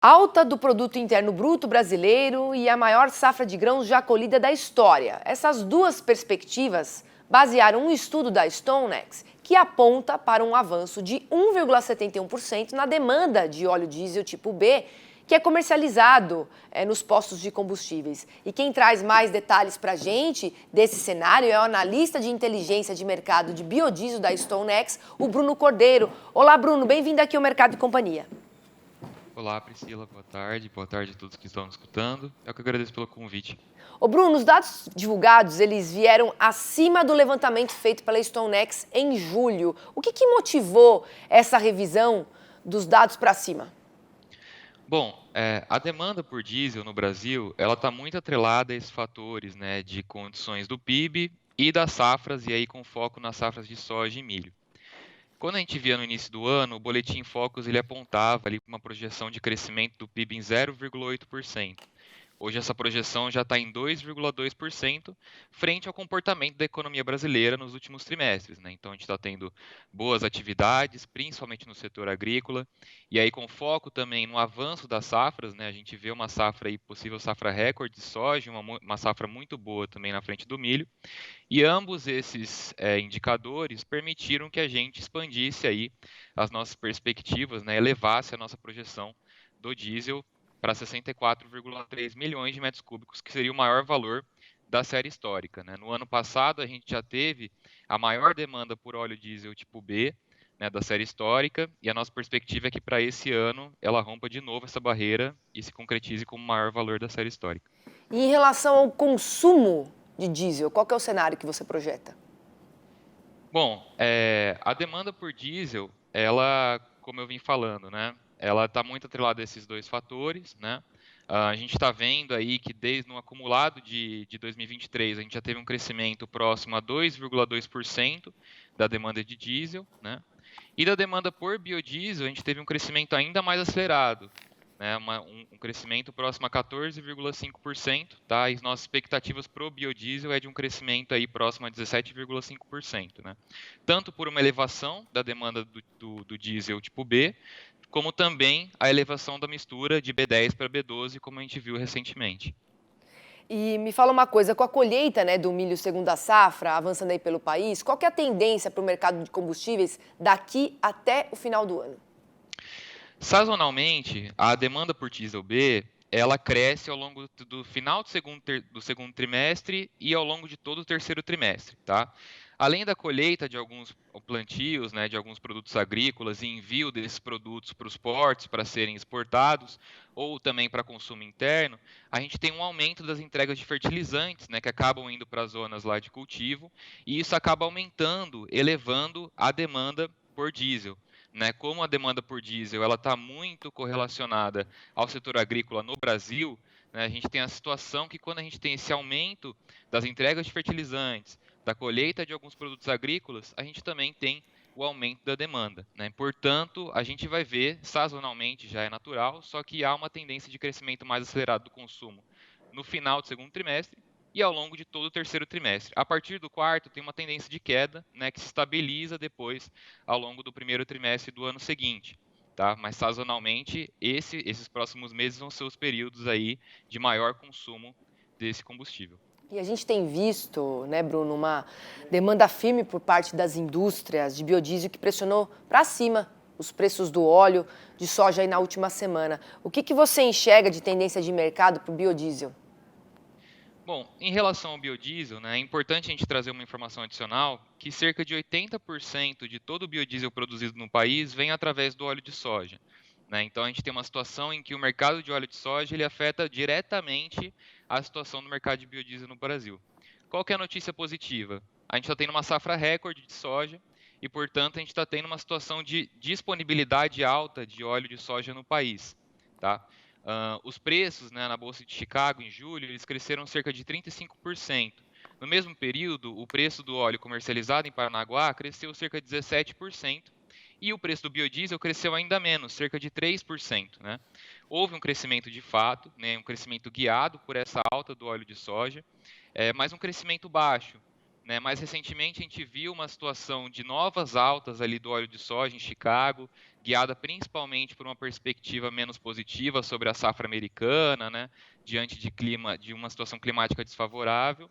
Alta do produto interno bruto brasileiro e a maior safra de grãos já colhida da história. Essas duas perspectivas basearam um estudo da StoneX que aponta para um avanço de 1,71% na demanda de óleo diesel tipo B, que é comercializado nos postos de combustíveis. E quem traz mais detalhes para a gente desse cenário é o analista de inteligência de mercado de biodiesel da StoneX, o Bruno Cordeiro. Olá, Bruno, bem-vindo aqui ao Mercado e Companhia. Olá, Priscila, boa tarde. Boa tarde a todos que estão nos escutando. Eu que agradeço pelo convite. Ô Bruno, os dados divulgados, eles vieram acima do levantamento feito pela StoneX em julho. O que motivou essa revisão dos dados para cima? Bom, a demanda por diesel no Brasil, ela está muito atrelada a esses fatores, né, de condições do PIB e das safras, e aí com foco nas safras de soja e milho. Quando a gente via no início do ano, o Boletim Focus ele apontava ali uma projeção de crescimento do PIB em 0,8%. Hoje essa projeção já está em 2,2%, frente ao comportamento da economia brasileira nos últimos trimestres, né? Então a gente está tendo boas atividades, principalmente no setor agrícola, e aí com foco também no avanço das safras, né? A gente vê uma safra aí, possível safra recorde de soja, uma safra muito boa também na frente do milho, e ambos esses indicadores permitiram que a gente expandisse aí as nossas perspectivas, né? Elevasse a nossa projeção do diesel para 64,3 milhões de metros cúbicos, que seria o maior valor da série histórica, né? No ano passado, a gente já teve a maior demanda por óleo diesel tipo B, né, da série histórica, e a nossa perspectiva é que para esse ano ela rompa de novo essa barreira e se concretize como o maior valor da série histórica. E em relação ao consumo de diesel, qual que é o cenário que você projeta? Bom, a demanda por diesel, ela, como eu vim falando, né, ela está muito atrelada a esses dois fatores, né? A gente está vendo aí que desde no acumulado de 2023 a gente já teve um crescimento próximo a 2,2% da demanda de diesel, né? E da demanda por biodiesel a gente teve um crescimento ainda mais acelerado, né, um crescimento próximo a 14,5%, tá? E nossas expectativas para o biodiesel é de um crescimento aí próximo a 17,5%, né? Tanto por uma elevação da demanda do diesel tipo B, como também a elevação da mistura de B10 para B12, como a gente viu recentemente. E me fala uma coisa, com a colheita, do milho segunda safra avançando aí pelo país, qual que é a tendência para o mercado de combustíveis daqui até o final do ano? Sazonalmente, a demanda por diesel B, ela cresce ao longo do final do segundo trimestre e ao longo de todo o terceiro trimestre, tá? Além da colheita de alguns plantios, né, de alguns produtos agrícolas e envio desses produtos para os portos para serem exportados ou também para consumo interno, a gente tem um aumento das entregas de fertilizantes, né, que acabam indo para as zonas lá de cultivo, e isso acaba aumentando, elevando a demanda por diesel, né? Como a demanda por diesel ela está muito correlacionada ao setor agrícola no Brasil, né? A gente tem a situação que quando a gente tem esse aumento das entregas de fertilizantes, da colheita de alguns produtos agrícolas, a gente também tem o aumento da demanda, né? Portanto, a gente vai ver, sazonalmente já é natural, só que há uma tendência de crescimento mais acelerado do consumo no final do segundo trimestre e ao longo de todo o terceiro trimestre. A partir do quarto, tem uma tendência de queda, né, que se estabiliza depois ao longo do primeiro trimestre do ano seguinte. Tá? Mas sazonalmente, esses próximos meses vão ser os períodos aí de maior consumo desse combustível. E a gente tem visto, Bruno, uma demanda firme por parte das indústrias de biodiesel que pressionou para cima os preços do óleo de soja aí na última semana. O que você enxerga de tendência de mercado para o biodiesel? Bom, em relação ao biodiesel, né, é importante a gente trazer uma informação adicional que cerca de 80% de todo o biodiesel produzido no país vem através do óleo de soja, né? Então a gente tem uma situação em que o mercado de óleo de soja ele afeta diretamente a situação do mercado de biodiesel no Brasil. Qual que é a notícia positiva? A gente está tendo uma safra recorde de soja e, portanto, a gente está tendo uma situação de disponibilidade alta de óleo de soja no país, tá? Os preços, né, na Bolsa de Chicago em julho, eles cresceram cerca de 35%. No mesmo período, o preço do óleo comercializado em Paranaguá cresceu cerca de 17%, e o preço do biodiesel cresceu ainda menos, cerca de 3%, né? Houve um crescimento de fato, né, um crescimento guiado por essa alta do óleo de soja, mas um crescimento baixo, né? Mais recentemente, a gente viu uma situação de novas altas ali do óleo de soja em Chicago, guiada principalmente por uma perspectiva menos positiva sobre a safra americana, né, diante de uma situação climática desfavorável,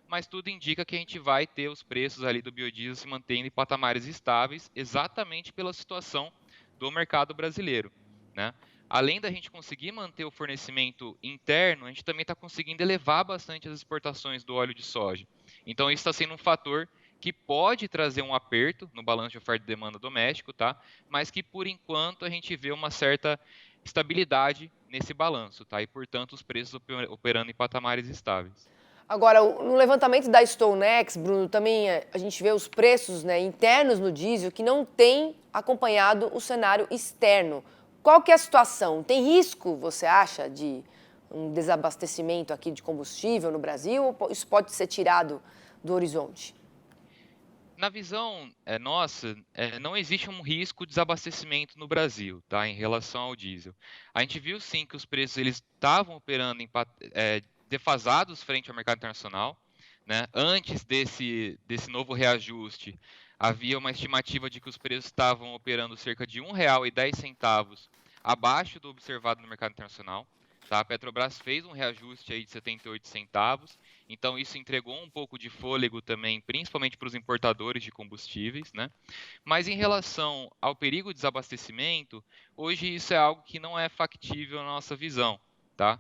mas tudo indica que a gente vai ter os preços ali do biodiesel se mantendo em patamares estáveis, exatamente pela situação do mercado brasileiro, né? Além da gente conseguir manter o fornecimento interno, a gente também está conseguindo elevar bastante as exportações do óleo de soja. Então, isso está sendo um fator que pode trazer um aperto no balanço de oferta e demanda doméstico, tá? Mas que, por enquanto, a gente vê uma certa estabilidade nesse balanço, tá? E, portanto, os preços operando em patamares estáveis. Agora, no levantamento da StoneX, Bruno, também a gente vê os preços, né, internos no diesel que não têm acompanhado o cenário externo. Qual que é a situação? Tem risco, você acha, de um desabastecimento aqui de combustível no Brasil ou isso pode ser tirado do horizonte? Na visão nossa, não existe um risco de desabastecimento no Brasil, tá, em relação ao diesel. A gente viu sim que os preços eles estavam operando defasados frente ao mercado internacional, né? Antes desse novo reajuste, havia uma estimativa de que os preços estavam operando cerca de R$ 1,10 abaixo do observado no mercado internacional. Tá? A Petrobras fez um reajuste aí de 78 centavos, então isso entregou um pouco de fôlego também, principalmente para os importadores de combustíveis, né? Mas em relação ao perigo de desabastecimento, hoje isso é algo que não é factível na nossa visão, tá?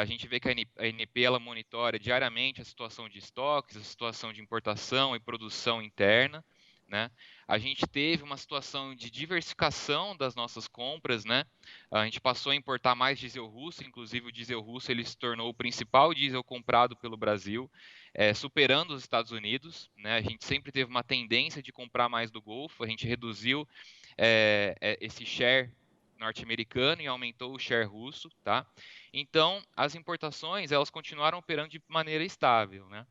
A gente vê que a ANP ela monitora diariamente a situação de estoques, a situação de importação e produção interna, né? A gente teve uma situação de diversificação das nossas compras, né? A gente passou a importar mais diesel russo, inclusive o diesel russo ele se tornou o principal diesel comprado pelo Brasil, superando os Estados Unidos, né? A gente sempre teve uma tendência de comprar mais do Golfo, a gente reduziu esse share norte-americano e aumentou o share russo, tá? Então, as importações, elas continuaram operando de maneira estável, né?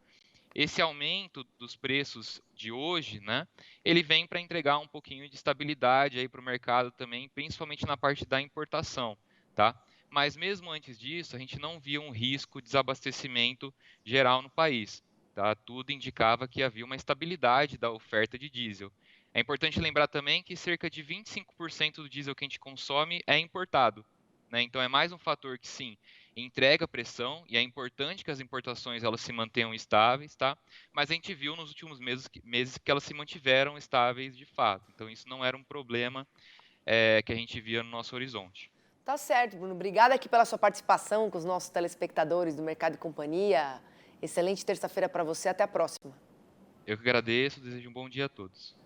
Esse aumento dos preços de hoje, né, ele vem para entregar um pouquinho de estabilidade aí para o mercado também, principalmente na parte da importação, tá? Mas mesmo antes disso, a gente não via um risco de desabastecimento geral no país, tá? Tudo indicava que havia uma estabilidade da oferta de diesel. É importante lembrar também que cerca de 25% do diesel que a gente consome é importado, né? Então é mais um fator que sim, entrega pressão e é importante que as importações elas se mantenham estáveis, tá? Mas a gente viu nos últimos meses que elas se mantiveram estáveis de fato. Então isso não era um problema que a gente via no nosso horizonte. Tá certo, Bruno. Obrigada aqui pela sua participação com os nossos telespectadores do Mercado e Companhia. Excelente terça-feira para você. Até a próxima. Eu que agradeço, desejo um bom dia a todos.